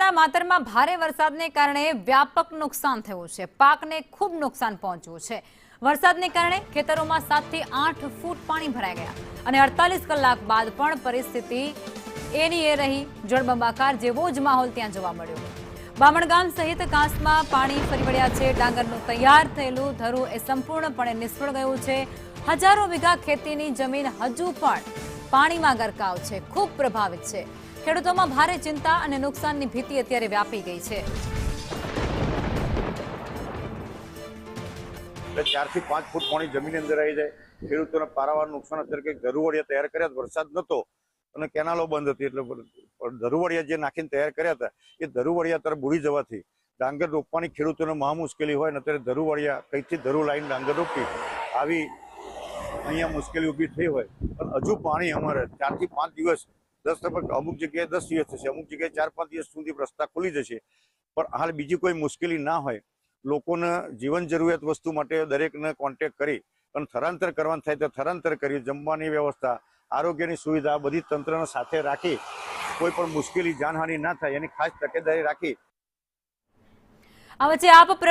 બનાસકાંઠાના માતરમાં ભારે વરસાદને કારણે વ્યાપક નુકસાન થયું છે। પાકને ખૂબ નુકસાન પહોંચ્યું છે। વરસાદને કારણે ખેતરોમાં 7 થી 8 ફૂટ પાણી ભરાઈ ગયા અને 48 કલાક બાદ પણ પરિસ્થિતિ એની એ રહી। જળબંબાકાર જેવો જ માહોલ ત્યાં જોવા મળ્યો। બામણગામ સહિત કાંસમાં પાણી ફરી વળ્યા છે। ડાંગરનું તૈયાર થયેલું ધરું એ સંપૂર્ણપણે નિષ્ફળ ગયું છે। હજારો વીઘા ખેતીની જમીન હજુ પણ પાણીમાં ગરકાવ છે, ખૂબ પ્રભાવિત છે। ખેડૂતોમાં ભારે ચિંતા અને નુકસાનની ભીતિ અત્યારે વ્યાપી ગઈ છે। 4 થી 5 ફૂટ પાણી જમીન અંદર આવી જાય। ખેડૂતોને પારાવાર નુકસાન અત્યારે કંઈક ધરુવડિયા તૈયાર કર્યા, વરસાદ નતો અને કેનાલો બંધ હતી એટલે ધરુવડિયા જે નાખીને તૈયાર કર્યા હતા એ ધરુવડિયા તરફ બુડી જવાથી ડાંગર રોપવાની ખેડૂતોને મહા મુશ્કેલી હોય ને અત્યારે ધરુવડિયા કઈથી ધરુ લાઈન ડાંગર રોપી આવી અહીંયા મુશ્કેલી ઊભી થઈ હોય પણ હજુ પાણી અમારે 4 થી 5 દિવસ 10 અમુક જગ્યાએ 10 દિવસ થશે, અમુક જગ્યાએ 4-5 દિવસ સુધી રસ્તા ખુલી જશે। પણ હાલ બીજી કોઈ મુશ્કેલી ના હોય, લોકોને જીવન જરૂરિયાત વસ્તુ માટે દરેકને કોન્ટેક્ટ કરી અને સ્થળાંતર કરવાનું થાય તો સ્થળાંતર કરી, જમવાની વ્યવસ્થા, આરોગ્યની સુવિધા બધી તંત્રને સાથે રાખી કોઈ પણ મુશ્કેલી જાનહાનિ ના થાય એની ખાસ તકેદારી રાખી। આ વચ્ચે આપ